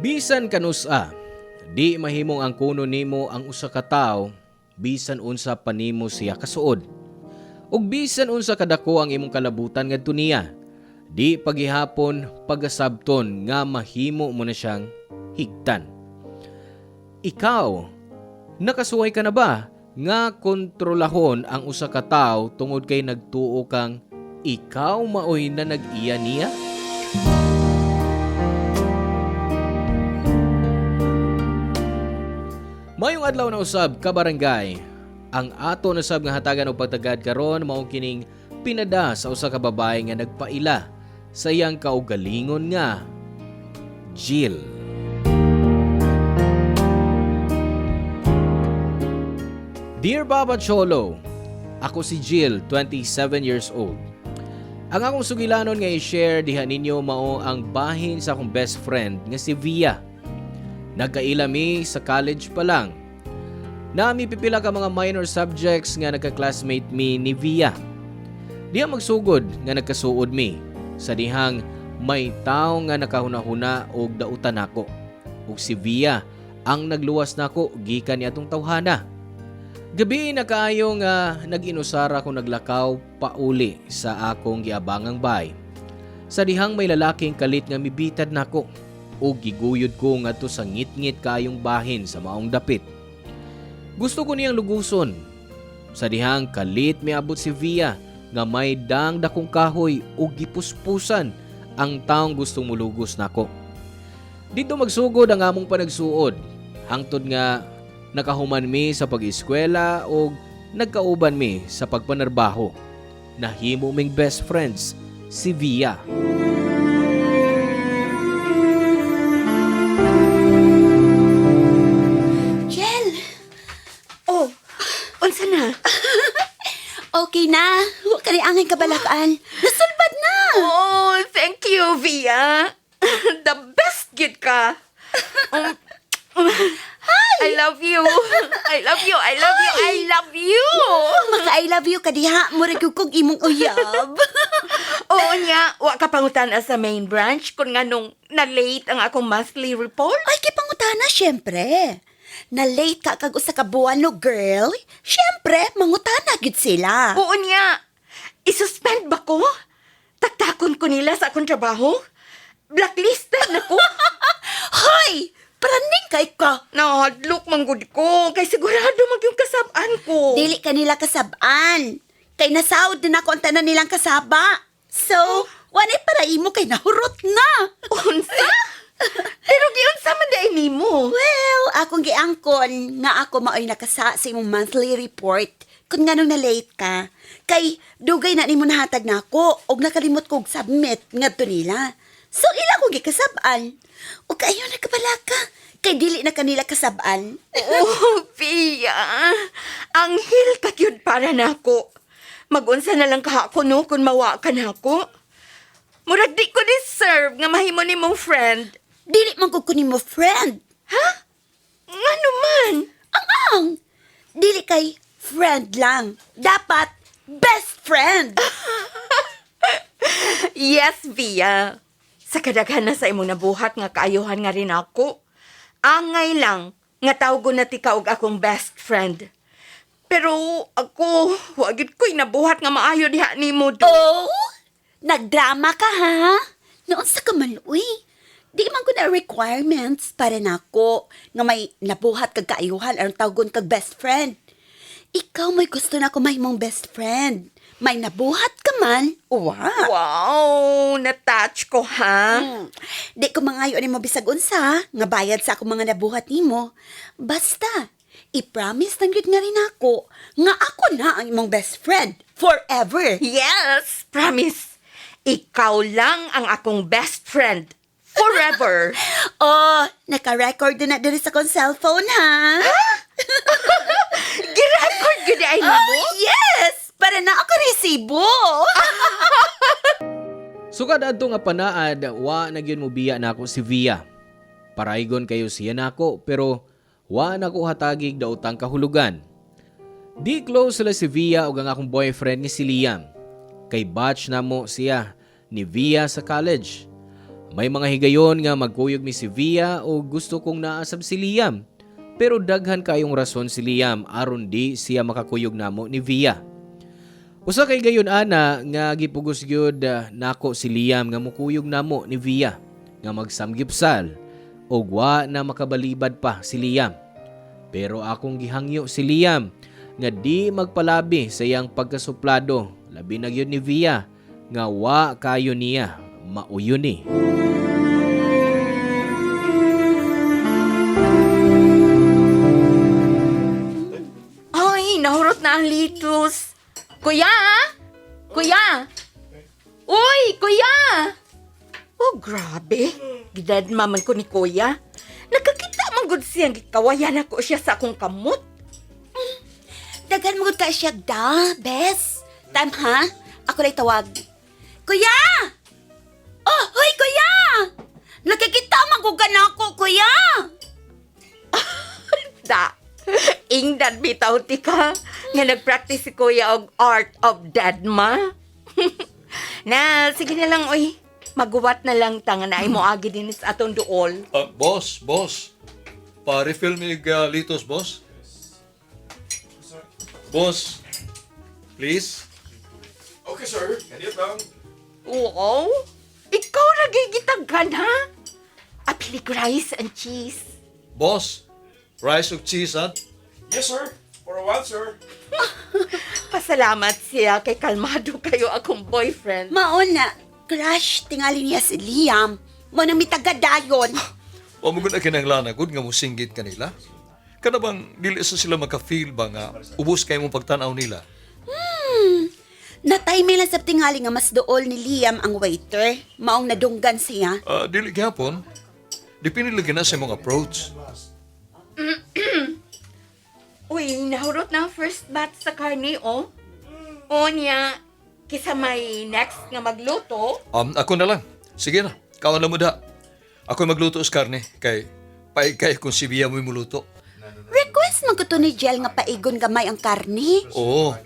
Bisan kanusa, di mahimong ang kuno nimo ang usa ka tawo bisan unsa pa nimo siya kasuod. Ug bisan unsa kadako ang imong kalabutan ngadto niya, di pagihapon pagasabton nga mahimo mo na siyang higtan. Ikaw, nakasuway ka na ba nga kontrolahon ang usa ka tawo tungod kay nagtuo kang ikaw maoy na nag-iya niya? Mayong adlaw na usab ka barangay. Ang ato na sab nga hatagan og pagtagad karon mao kining pinada sa usa ka babae nga nagpaila sa iyang kaugalingon nga Jill. Dear Baba Cholo, ako si Jill, 27 years old. Ang akong sugilanon nga i-share diha ninyo mao ang bahin sa akong best friend nga si Via. Nagkaila mi sa college pa lang. Nami pipila ka mga minor subjects nga nagka-classmate mi ni Via. Diha magsugod nga nagkasuod mi sa dihang may tawo nga nakahuna-huna og dautan nako. Ug si Via ang nagluwas nako gikan niadtong tawhana. Gabi na kaayo nga nag-inusara ko naglakaw pauli sa akong giabangang bay. Sa dihang may lalaking kalit nga mibitad nako. O giguyod ko ngadto sa ngit-ngit kayong bahin sa maong dapit. Gusto ko niyang luguson. Sa dihang kalit miabot si Via nga may dang dakong kahoy o gipuspusan ang taong gustong mulugos nako. Dito magsugod ang among panagsuod. Hangtod nga nakahuman mi sa pag-eskwela o nagkauban mi sa pagpanarbaho. Nahimo ming best friends si Via. Unsa na? Okay na. Huwag ka angay kabalakaan. Nasulbad na. Oh, thank you, Via. The best gid ka. Hi! I love you. I love you. I love you. I love you. Maka I love you ka diha. Murag kog imong uyab. Oo niya, wa ka pangutana sa main branch kung nga nung na-late ang akong monthly report. Ay, kipangutana, syempre. Na-late ka kag usa ka buwan no, girl. Syempre, mangutana gid sila. Oo niya. Isuspend ba ko? Taktakon ko nila sa akong trabaho? Blacklisted na ko? Hoy! Praning kay ka. Nahadlok manggod ko. Kay sigurado yung kasabaan ko. Dili ka nila kasabaan. Kay nasahod din ako ang tanan nilang kasaba. So, wanay para imo kay nahurot na. Unsa? Pero giunsa man dai nimo? Well, akong giangkon nga ako maoy nakasa sa imong monthly report kung nganong na-late ka. Kay dugay na nimo nahatag nako og nakalimot kog submit ngadto nila. So ila ko gikasab-an. O kayo nagkabalaka kay dili na kanila kasab-an. Oh, Pia. Ang hil kagyud para nako. Magunsa na lang kahako no kung mawa ka nako. Murag di ko deserve nga mahimo nimong friend. Dili man ko kunin mo friend. Ha? Ngano man? Ang dili kay friend lang. Dapat best friend. Yes, Via. Sa kadaghan na sa imong nabuhat nga kaayuhan nga rin ako. Angay lang nga tawgon na tika og akong best friend. Pero ako, wagid ko'y nabuhat nga maayo diha nimo do. Oh, nagdrama ka ha? Noon sa kamaluy. Di man ko na requirements para nako nga may nabuhat kag kaayuhan aron tawgon kag best friend. Ikaw may gusto na ako mahimong best friend. May nabuhat ka man. Wow. Wow, na-touch ko ha. Di ko mangayo ni mo bisag unsa nga bayad sa akong mga nabuhat nimo. Basta i-promise lang yun nga rin ako nga ako na ang imong best friend forever. Yes, promise. Ikaw lang ang akong best friend. Forever. Oh, naka-record na diri sa kong cellphone, ha? Girecord gud ay mo? Oh, yes! Para na ako resibo. Sukad adto nga panaad, wa na gyud mo biya nako si Via. Paraygon kayo siya nako pero wa na ko hatagig daotang kahulugan. Di close sila si Via ug ang akong boyfriend ni si Liam. Kay batch na mo siya ni Via sa college. May mga higayon nga magkuyog mi si Via o gusto kong naasab si Liam. Pero daghan kayong rason si Liam aron di siya makakuyog namo ni Via. Usa kay gayon ana nga gipugos gyud nako si Liam nga mukuyog namo ni Via nga magsamgipsal og wa na makabalibad pa si Liam. Pero akong gihangyo si Liam nga di magpalabi sa iyang pagkasuplado labi na gyud ni Via nga wa kayo niya mauyon ni. Ay, nahurot na ang litos. Kuya! Kuya! Uy, kuya! Oh, grabe. Gidadma man ko ni kuya. Nakakita man gud siyang gikawayan ako siya sa akong kamot. Daghan mo ka siya da, bes. Time ha? Ako lay tawag. Kuya! Oh, hoy kuya! Nakikita man ko ganako, kuya! Da, ingdad bitaw ti ka nga nagpractice si kuya og art of dadma. Na, sige na lang, oy. Maguwat na lang ta nga naay mo agi din sa atong duol. Boss. Pa-refill me litos, boss. Boss, please. Okay, sir. Ganyan lang. Oo? Ikaw nagigitaghan, ha? Apili ko rice and cheese. Boss, rice ug cheese, ha? Yes, sir. For a while, sir. Pasalamat siya kay kalmado kayo akong boyfriend. Mauna, crush, tingali niya si Liam. Mo na mitagadayon. O mo na kinanglan agad nga musinggit kanila? Kana bang dili sa sila maka-feel ba nga ubos kay mong pagtanaw nila? Natay may lang sa tingali nga mas dool ni Liam ang waiter. Maong nadunggan siya. Dili gyapon. Dipindi lagi na sa imong approach. Uy, nahurot na ang first batch sa karne, oh. O niya, kisa may next nga magluto. Ako na lang. Sige na, kawan na mo da. Ako magluto sa karne, kay paikay kung si Bia mo'y muluto. Request man ko to ni Jel nga paigon gamay ang karni. Oo,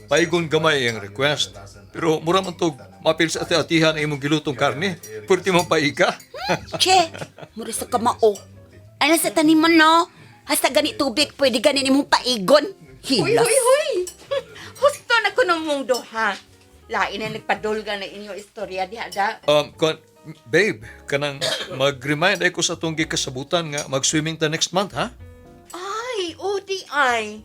paigon gamay ang request. Pero mura man to, mapil sa ati-atihan ang imong gilutong karne. Pwerte mong paika. Che, mura sa kamao. Ano sa tanim mo, no? Hasta gani tubig, pwede gani ni mong paigon. Uy, Hilas. uy, uy! Husto na ko ng mong duha. Lain na nagpadulga na inyo istorya diha da. Babe, kanang mag-remind ako sa itong gikasabutan nga mag-swimming ta next month, ha? Ay, ODI.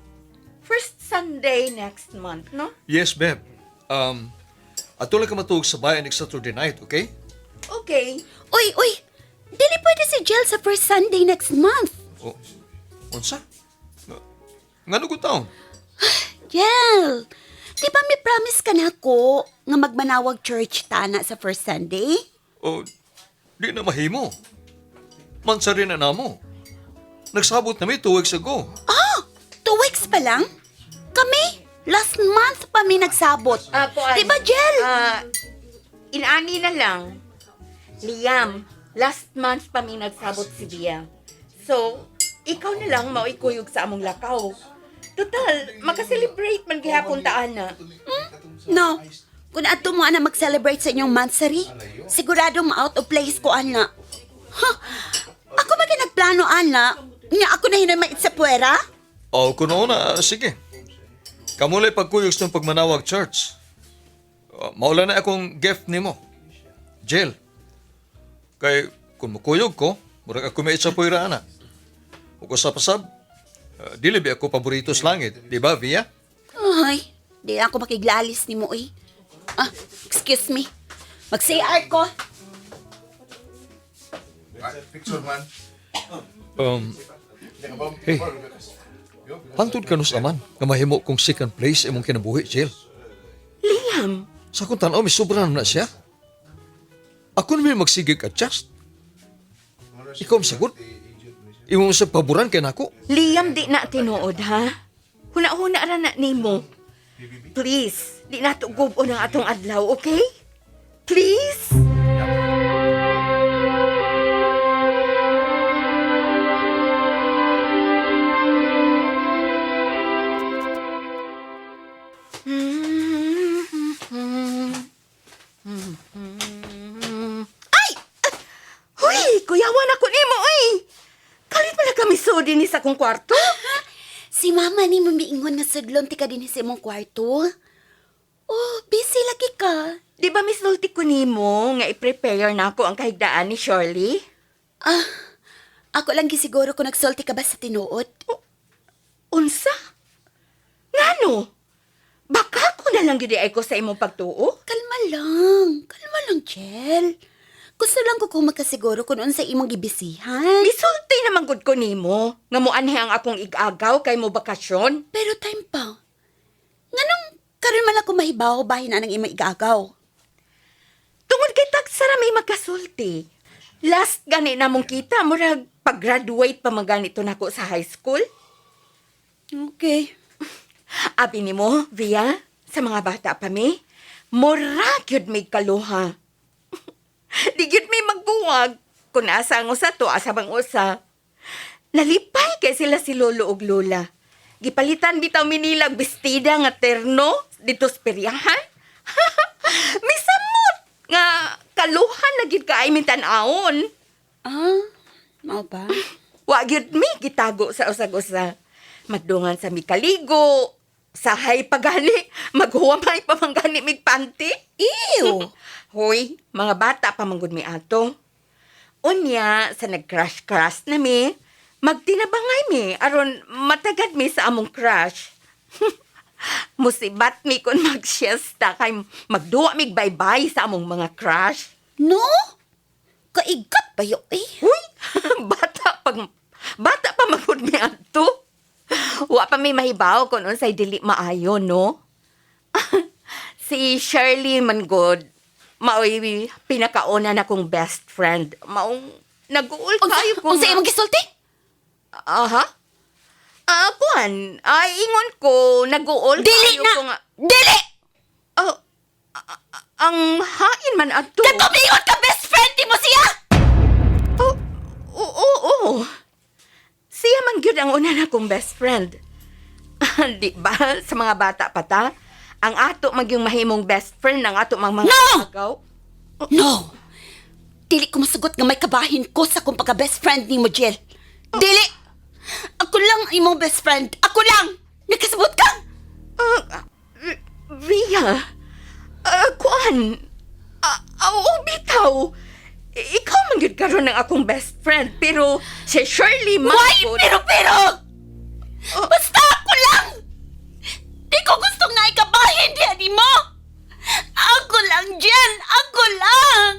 First Sunday next month, no? Yes, babe. Ato lang ka matug sa bayan next Saturday night, okay? Okay. Uy! Dili pwede si Jel sa first Sunday next month. O, unsa? Nga ko taon? Jel, di ba may promise ka na ako nga magmanawag church tana sa first Sunday? O, di na mahimo. Mansa rin na namo. Nagsabot na 2 weeks ago. 2 weeks pa lang? Kami, last month pa mi nagsabot. Di ba, Jel? Inani na lang. Liam, last month pa mi nagsabot si Bia. So, ikaw na lang mao'y-kuyog sa among lakaw. Total, makaselebrate man gihapon taan na. No. Kung ato mo ana mag-celebrate sa inyong monthsary, siguradong ma-out of place ko, ana. Ako ba nagplano, ana? Nga ako na hinamait sa puwera? O, kuno na, sige. Kamulay pagkuyog sa pagmanawag church. Maula na akong gift nimo. Jill. Kay, kung makuyog ko, murag ako may sa puwera, ana. O kusap-asap, dili ba ako paborito sa langit, di ba, Via? Ay, di ako makiglalis ni mo, eh. Excuse me. Mag-CR ko. Picture man. Hey, hantod ka nus aman, nga mahimo kong second place imong kinabuhi, Jill. Liam, Sa kung tanaw, may sobrang na siya. Ako naman magsigig adjust. Ikaw masagot. Imo sa paboran kay nako. Liam, di na tinuod, ha? Huna-huna ra na nimo. Please, di na to gubo ng atong adlaw, okay? Please? Kuyawan ako nimo eh. Kalit pala kami sudi ni sa akong kwarto. Si mama ni mamiingon nga sudlon ti ka din sa imong kwarto. Oh, busy lagi ka. Di ba misulti ko nimo nga i-prepare na ako ang kahigdaan ni Shirley? Ah, ako lang gisiguro kung nagsulti ka ba sa tinuod. Unsa? Ngano? Baka ko na lang gidi ay ko sa imong pagtuo? Kalma lang, Jel. Gusto lang ko kung makasiguro kung unsa imong gibisihan. Misulti naman gud ko nimo nga moanhi ang akong igagaw kay mo bakasyon. Pero time pa. Nganong karon man ako mahibaw bahin na ng imong igagaw. Tungod kay tagsara may magkasulti. Last gani na mong kita, murag pag-graduate pa man ganito nako sa high school. Okay. Abi nimo, Via, sa mga bata pa mi, mura gyud may kaluha. Di gyud may magbuwag kung asa ang usa to, asa bang usa. Nalipay kay sila si lolo ug lola. Gipalitan bitaw minilag bestida nga terno dito sa peryahan. Misamot nga kaluhan na gid kaay mintan-aon. Ah, mao ba? Wa gyud mi gitago sa usag-usa. Magdungan sa mikaligo, sahay pagani, maghuwamay pa man gani mig panty. Ew! Hoy, mga bata pa manggod mi ato. Unya, sa nag-crush-crush na mi, magtinabangay mi, aron matagad mi sa among crush. Musibat mi kung mag-siesta kay magduwa mig bye-bye sa among mga crush. No? Kaigat ba yun eh? Uy, bata pa magud mi ato. Wa pa may mahibaw kung unsay dili maayo, no? Si Shirley Mangod, maoy pinakauna na kong best friend. Maong nag-uul kayo ko. Unsa imong gisulti? Aha? Kuan, ingon ko, nag-uul Dili kayo na! ko nga. Dili! Oh, ang hain man ato. Katumingon ka best friend mo siya! Oh, oo. Siya man gyud ang una na kong best friend. Di ba? Sa mga bata pa ta, ang ato magyung mahimong best friend ng ato mga No! agaw. No! Dili ko masugot nga may kabahin ko sa kung pagka-best friend ni mo, Jill. Dili! Ako lang ang imong best friend. Ako lang! Nakasabot ka? Ria, kuan, bitaw. Ikaw man gyud karon ng akong best friend, pero si Shirley man Why? gyud- Pero! Basta ako lang! Di ko gusto nga ikabahin di mo! Ako lang, Jill! Ako lang!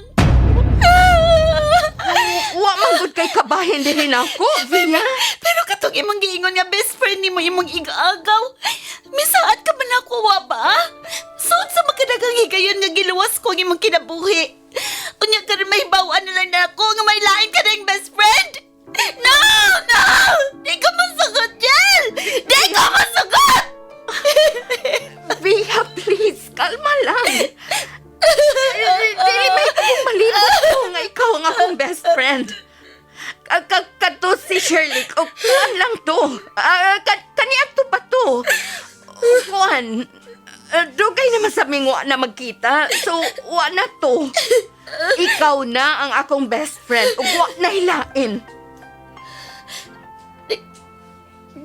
Wa man gud kay kabahin din ako, Ria. Pero katong imong giingon nga best friend ni mo imong igaagaw, misaad ka man ako wa ba? Suot sa makadagang higayon nga giluwas ko ang imong kinabuhi. Unya ka rin mahibawaan na lang na ako nga may lain ka na yung best friend. No! No! Di ka masugot, Jel! Di ka masugot! Ria, please, kalma lang. Dili may kong malibot ko nga ikaw ang akong best friend. Kato si Shirley, o kuwan lang to. Kaniyak to pa to. Kuwan, dugay naman sa mingwa na magkita, so wa na to. Ikaw na ang akong best friend, ug wa na hilain.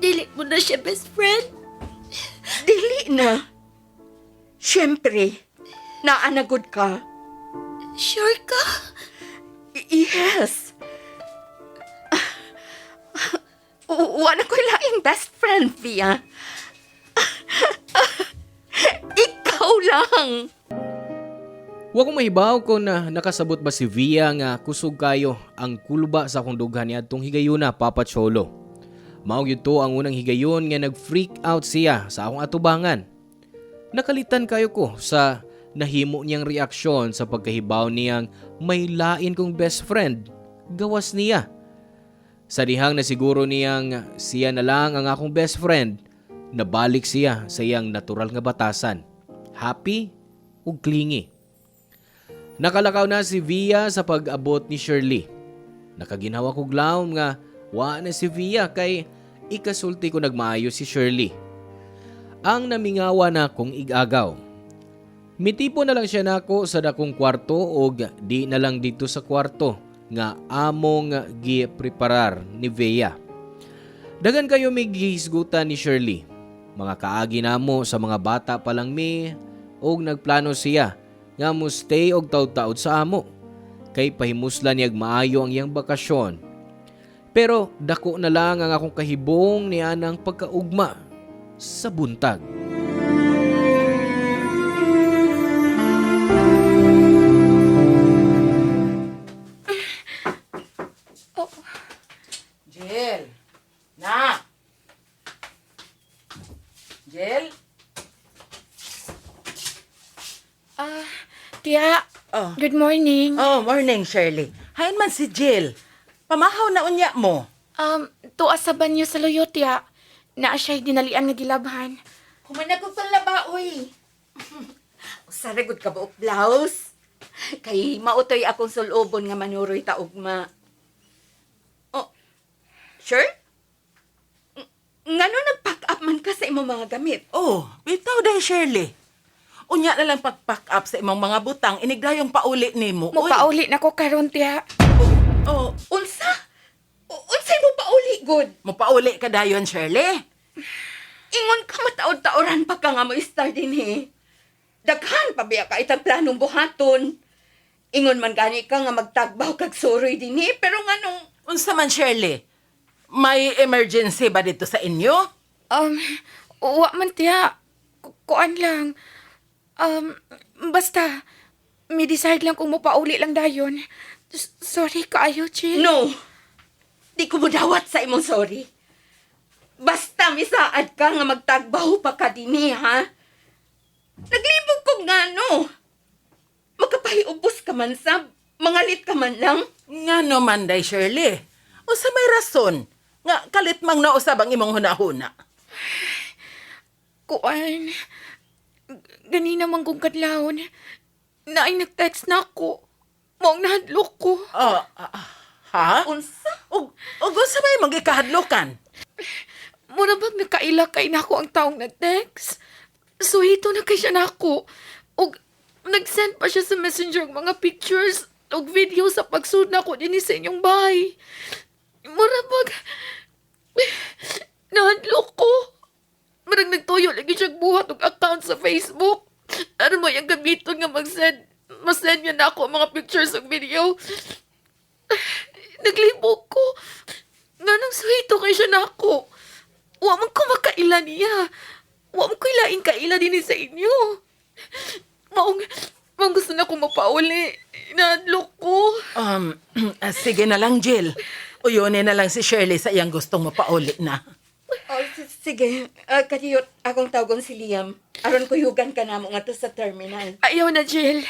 Dili mo na siya best friend? Dili na. Siyempre, naanagod ka. Sure ka? Yes. Wala ko laing best friend, Pia. Ikaw lang. Wa ko mahibaw kung nakasabot ba si Via nga kusog kayo ang kulba sa akong dughan niadtong higayuna, Papa Cholo. Mao gyud to ang unang higayon nga nag-freak out siya sa akong atubangan. Nakalitan kayo ko sa nahimo niyang reaksyon sa pagkahibaw niyang may lain kong best friend, gawas niya. Sa dihang na siguro niyang siya na lang ang akong best friend, nabalik siya sa iyang natural nga batasan, happy ug clingy. Nakalakaw na si Via sa pag-abot ni Shirley. Nakaginawa ko glaom nga wa na si Via kay ikasulti ko nagmaayo si Shirley. Ang namingawa na kong igagaw. Mitipo na lang siya nako sa dakong kwarto o di na lang dito sa kwarto nga among gi-preparar ni Vea. Dagan kayo may gihisgutan ni Shirley. Mga kaagi namo sa mga bata pa lang mi og nagplano siya nga mo stay og taud-taud sa amo. Kay pahimuslan niyag maayo ang iyang bakasyon. Pero dako na lang ang akong kahibong niya ng pagkaugma sa buntag. Jill! Na! Jill? Tiya, Oh. good morning. Oh, morning, Shirley. Hain man si Jill. Pamahaw na unya mo. Tuas sa banyo sa loyo, tiya. Naa siya'y dinalian nga gilabhan. Humanag ko pala ba, uy? Saragod ka buok blouse. Kay mautoy akong sulubon nga manuroy taugma. Oh, sure? Ngano nag-pack up man ka sa imong mga gamit? Oh, bitaw day, Shirley. Unya na lang pag-pack up sa imong mga butang, inigdayong pauli ni mo. Mupauli na ko karon, tiya. Oh, Unsa? Unsay mo pauli, good? mupauli ka dayon, Shirley. Ingon ka mataod-taoran pa ka nga mo star din he. Daghan pa biya ka itang planong buhaton. Ingon man gani ka nga magtagbaw kag suroy din he, pero nganong... Unsa man, Shirley? May emergency ba dito sa inyo? Wa man tiya. Kuan lang. Basta, may decide lang kung mupauli lang dayon. Sorry kaayo, Jill. No! Di ko mo dawat sa imong sorry. Basta misaad ka nga magtagbaw pa ka din he, ha? Naglibog ko nga, no? Magkapahiubos ka man sa, mangalit ka man lang. Nga naman, day, Shirley. O sa may rason, nga kalit mang nausab ang imong hunahuna. Kuan. Ganina man kong kadlawon. Naay nag-text na ako. Maong nahadlok ko. Ha? Unsa? O sa may magikahadlokan? Mura bang nakaila kay na ako ang taong na-text? So, ito na kay siya na ako. Og nag-send pa siya sa messenger ng mga pictures og video sa pagsud na ko din sa inyong bahay. Mura bang nahadlok ko. Marang nagtuyo lagi siya buhat og account sa Facebook. Ano mo yung gamiton nga masend niya na ako ang mga pictures og video. Naglibog ko. Nga nang suhito kay siya na ako. Wa man ko makaila niya. Wa man ko ilaing kaila din sa inyo. Maong gusto na akong mapauli. Nahadlok ko. Sige na lang, Jill. Uyonin na lang si Shirley sa iyang gustong mapauli na. Oh, sige. Kadiyot, akong tawgon si Liam. Aron ko yugan ka namo nga to sa terminal. Ayaw na, Jill.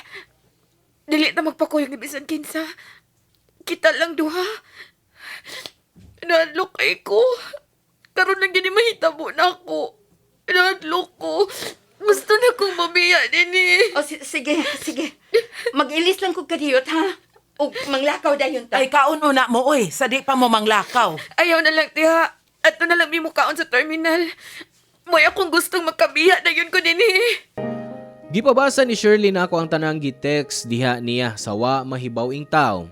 Dili na magpakuyog ni bisan kinsa. Kita lang duha. Nahadlok kay ko. Karon lang gini mahitabo na ako. Nahadlok ko. Gusto na kong mabiya din eh. Oh, sige. Mag-ilis lang ko kadiyot, ha? O manglakaw dayon ta. Ay, kaununa mo, oy. Sa di pa mo manglakaw. Ayaw na lang, tiha. Ato na lang may mukhaon sa terminal. May akong gustong magkabiya na yun ko din eh. Gipabasa ni Shirley na ako ang tanang gi-text diha niya sa wa mahibawing tao.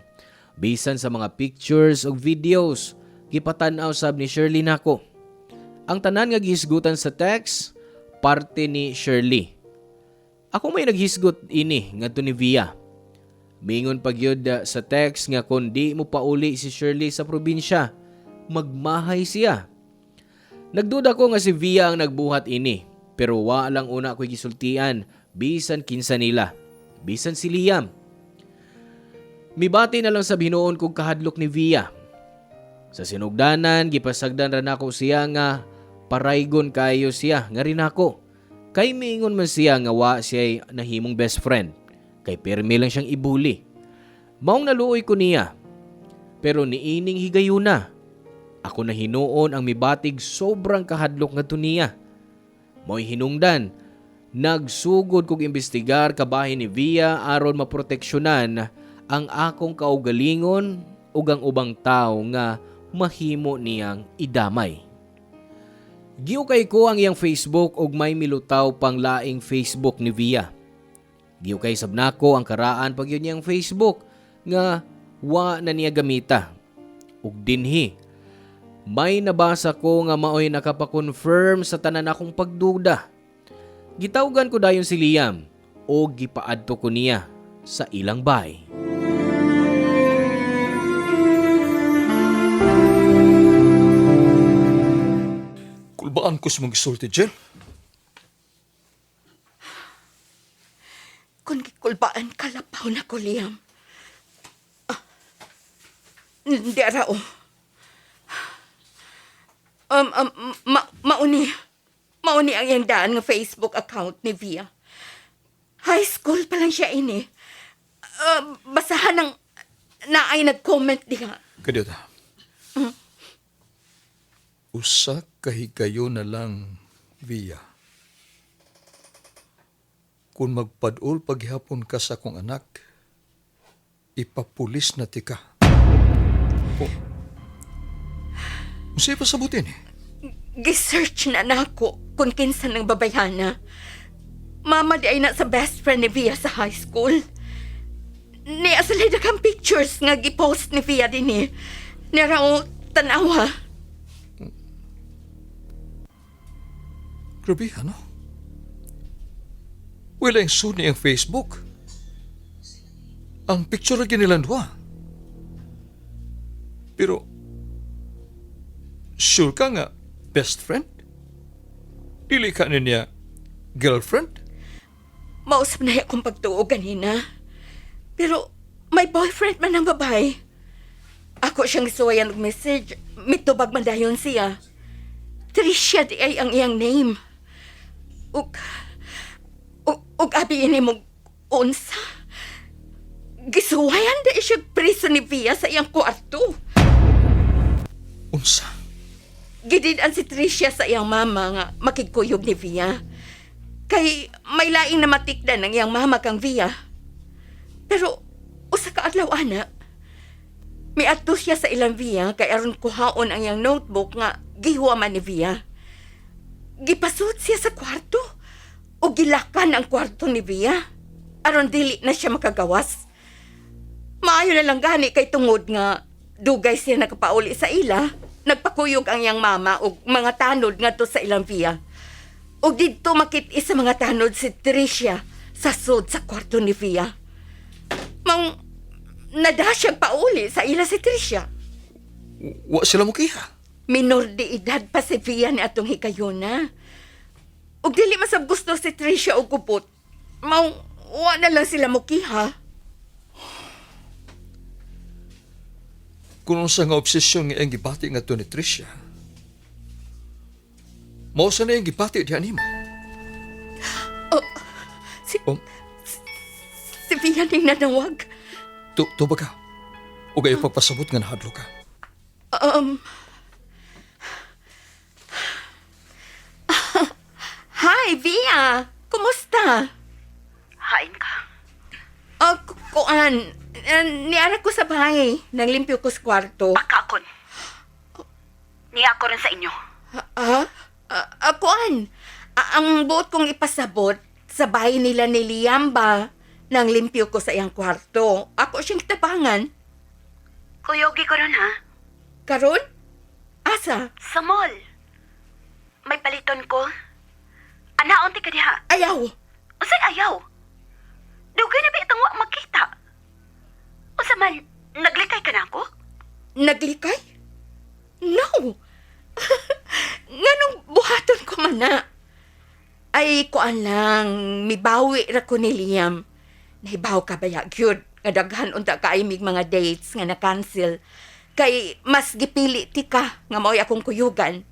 Bisan sa mga pictures o videos, gipatan-aw sab ni Shirley nako. Ang tanan nga gihisgutan sa text, parte ni Shirley. Ako may naghisgot ini ngadto ni Via. Mingon pagyud sa text nga kung di mo pauli si Shirley sa probinsya, magmahay siya. Nagduda ko nga si Via ang nagbuhat ini, pero wa lang una ko'y gisultian, bisan kinsa nila, bisan si Liam. Mibati na lang sa binuon kong kahadlok ni Via. Sa sinugdanan, gipasagdan ra nako siya nga paraygon kayo siya nga rin ako. Kay miingon man siya nga wa siya'y nahimong best friend. Kay permi lang siyang ibuli. Maong naluoy ko niya. Pero niining higayuna. Ako na hinuon ang mibatig sobrang kahadlok nga niya. Mo'y hinungdan. Nagsugod kog imbestigar kabahin ni Via aron maproteksyonan ang akong kaugalingon ug ang ubang tao nga mahimo niyang idamay. Giukay ko ang iyang Facebook ug may milutaw pang laing Facebook ni Via. Giukay sab nako ang karaan pag yun niyang Facebook nga wa na niya gamita. Ug dinhi, may nabasa ko nga maoy nakapakonfirm sa tanan akong pagduda. Gitawgan ko dayon si Liam o gipaadto ko niya sa ilang bahay. Kulbaan ko sa mga gisulti, Jill. Kung gikulbaan kalapaw na ko, Liam. Hindi rao. Mauni ang iyang daan nga Facebook account ni Via. High school pa lang siya ini. Basahan ng naay nag-comment diha. Kadiyot ha. Usa kahigayo na lang, Via. Kung magpadul paghihapon ka sa akong anak, ipapulis na tika. Oh. Masaya pa sabutin eh. Gisearch na nako kung kinsa ng babayana. Mama di ay na sa best friend ni Via sa high school. Niya sa kang pictures nga gipost ni Via din eh. Niya raw tanawa. Grabe, ano? Wala yung suni ang Facebook. Ang picture lagi nilang dua. Pero, sure ka nga, best friend? Dili ka niya girlfriend? Mausap na akong pagtuo ganina. Pero may boyfriend man ang babae. Ako siyang isuwayan ng message. Mitubag man dayon siya. Tricia di ay ang iyang name. Ug abiin ni mong unsa. Gisuwayan di siya priso ni Via sa iyang kwarto. Unsa? Gididan si Tricia sa iyang mama nga makigkuyog ni Via. Kay may laing na matikdan ng iyang mama kang Via. Pero usa ka adlaw ana, miadto siya sa ilang Via kay aron kuhaon ang iyang notebook nga gihuwaman ni Via. Gipasud siya sa kwarto o gilakan ang kwarto ni Via aron dili na siya makagawas. Maayo na lang gani kay tungod nga dugay siya nakapauli sa ila, nagpakuyog ang iyang mama og mga tanod ngadto sa ilang Via. Og didto makit-i sa mga tanod si Tricia sa sud sa kwarto ni Via. Mang nada siyang pauli sa ila si Tricia. Wa sila mo kiha. Minor de edad pa si Via ni atong hikayuna. Ug dili masab gusto si Tricia og kupot. Wa na lang sila mukiha. Kung sa nga obsesyon nga ang gibati nga to ni Tricia, mao sa na yung gibati diyan nimo. Si, Oh. si Via ning nanawag. Tubag ka. O kayo pagpasabot nga nahadlo ka. Hi, Via! Kumusta? Hain ka. Kuan, niara ko sa bahay. Nanglimpyo ko sa kwarto. Pakakon. Niya ako rin sa inyo. Kuan, ang buot kong ipasabot sa bahay nila ni Liam ba? Nanglimpyo ko sa iyang kwarto. Ako siyang tabangan. Kuyogi ko rin ha. Karon? Asa? Sa mall. May paliton ko. Anaon ti ka diha. Ayaw! Usay ayaw. Dugay na ba itong wa makita? Usa man, naglikay ka na ako? Naglikay? No! Nganong buhaton ko man na? Ay, kuan lang, mibawi ra ko ni Liam. Nahibaw ka ba ya, gyud? Nga daghan unta kaimig mga dates nga na-cancel. Kay mas gipili ti ka nga mao'y akong kuyugan.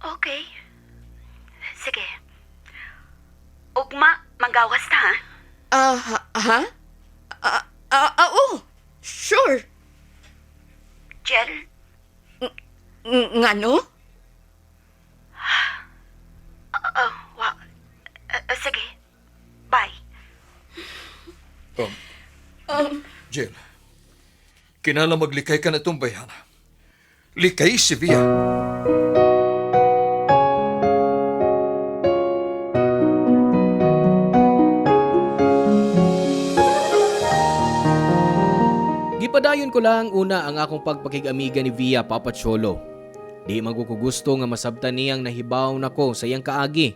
Okay. Sige. Ugma, manggawas ta ha? Oo. Sure. Jel, Ngano? sige. Bye. Jill, kinala maglikay ka na itong bayana. Likay si Via. Gipadayon ko lang una ang akong pagpakigamiga ni Via Papa Cholo. Di man ko gusto nga masabtan niyang nahibaw nako sa iyang kaagi.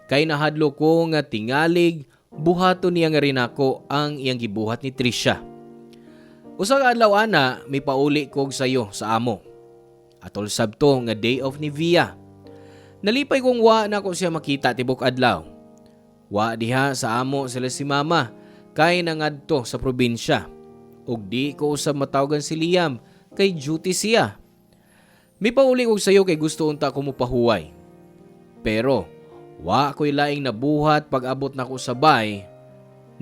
Kay nahadlo ko nga tingalig, buhaton niya nga rin ako ang iyang gibuhat ni Trisha. Usag adlaw ana, may pauli kog sayo sa amo. Atol sabto nga day off ni Via. Nalipay kong wa na ko siya makita tibok adlaw. Wa diha sa amo sila si mama, kay nangadto sa probinsya. Ug di ko usab matawagan si Liam, kay duty siya. May pauli kog sayo kay gusto unta ko mupahuway. Pero, wa ko'y laing nabuhat pag abot na ko sa bay.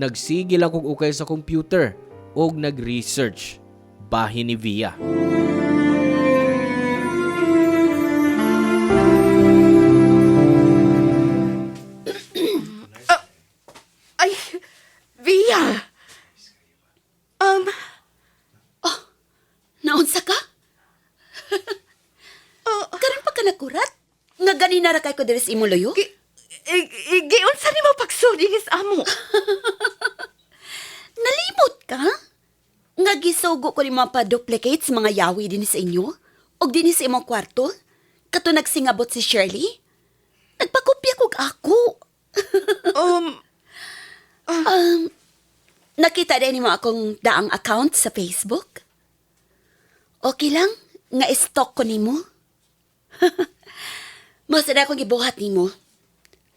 Nagsigil akong ukay sa computer og nag-research. Bahin ni Via. Ay, Via! Naunsa ka? Karon pa ka nakurat? Nga ganina ra kay ko diri sa imong luyo? Giunsa ni mo pagsuding is amo? Nalimot ka? Nga gisugo ko ni mga pa-duplicate sa mga yawi din sa inyo? Og din sa imong kwarto? Kato nagsingabot si Shirley? Nagpakopya kog ako. Nakita din mo akong daang account sa Facebook? Okay lang, nga stalk ko nimo. Mas na akong gibuhat nimo.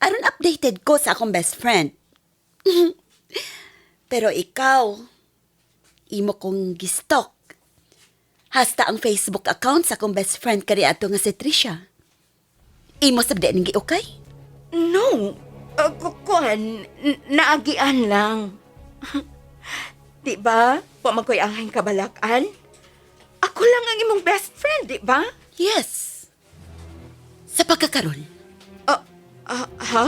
Aron updated ko sa akong best friend. Pero ikaw, imo kong gistalk. Hasta ang Facebook account sa akong best friend kari ato nga si Trisha. Imo sabda ning giukay? No. Kukuan, naagian lang. Di ba? Pamakoy ang aking kabalakan? Ako lang ang imong best friend, di ba? Yes. Sa pagkakaroon, Ha?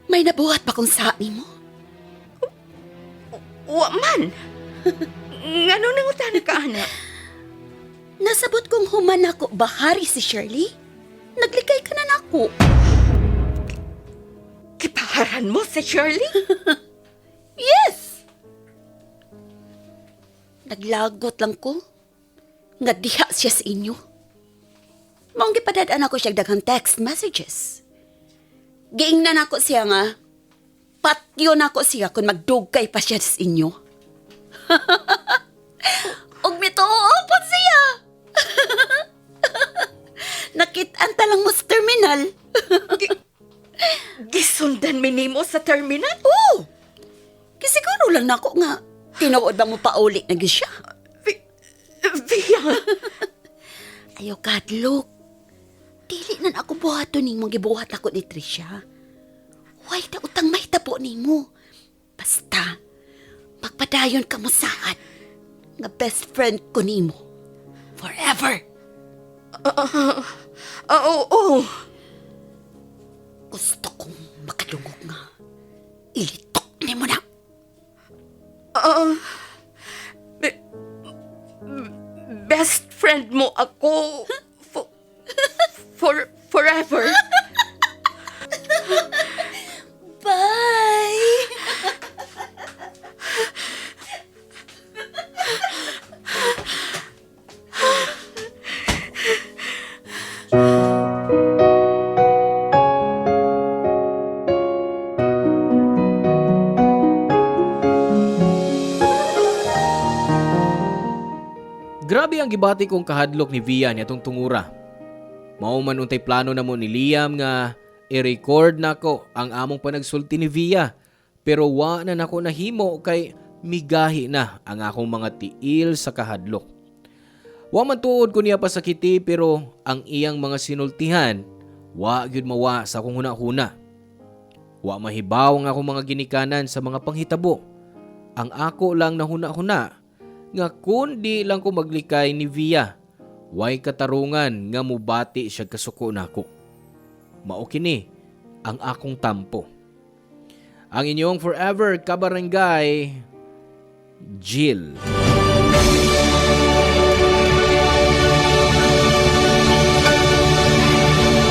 may nabuhat pa kung sa nimo. Wa man. Ngano nang utana ka, anak? Nasabot kong human ako bahari si Shirley. Naglikay ka na nako. Kipaharan mo si Shirley? Yes! Naglagot lang ko. Nga diha siya sa inyo. Maong gipadadaan ako siya daghang text messages. Giingnan ako siya nga. Patyo na ako siya kung magdugkay pa siya sa inyo. Og mituopot siya. Nakitaan ta lang mo sa terminal. Gisundan mi nimo sa terminal? Oo! Kisiguro lang na ako nga. Tinuod ba mo pauli na siya? Via! Ayaw kadlok. Dili na ako buhaton ning mong gibuhat ako ni Trisha. Huwag na utang may tabo nimo. Basta, magpadayon ka mo saad. Nga best friend ko nimo. Forever. Oo. Gusto kong makadungog nga. Ilitok nimo na. Best friend mo ako. Forever. Bye! Grabe ang gibati kong kahadlok ni Via niya tong tungura. Mao man untay plano na mo ni Liam nga i-record nako ang among panagsulti ni Via. Pero wa na nako nahimo kay migahi na ang akong mga tiil sa kahadlok. Wa man tuod ko niya pasakiti pero ang iyang mga sinultihan wa gyud mawa sa akong hunahuna. Wa mahibaw ang akong mga ginikanan sa mga panghitabo. Ang ako lang na huna-huna nga kundi lang ko maglikay ni Via. Way katarungan nga mubati siya kasuko nako. Mao kini ang akong tampo. Ang inyong forever kabarangay, Jill.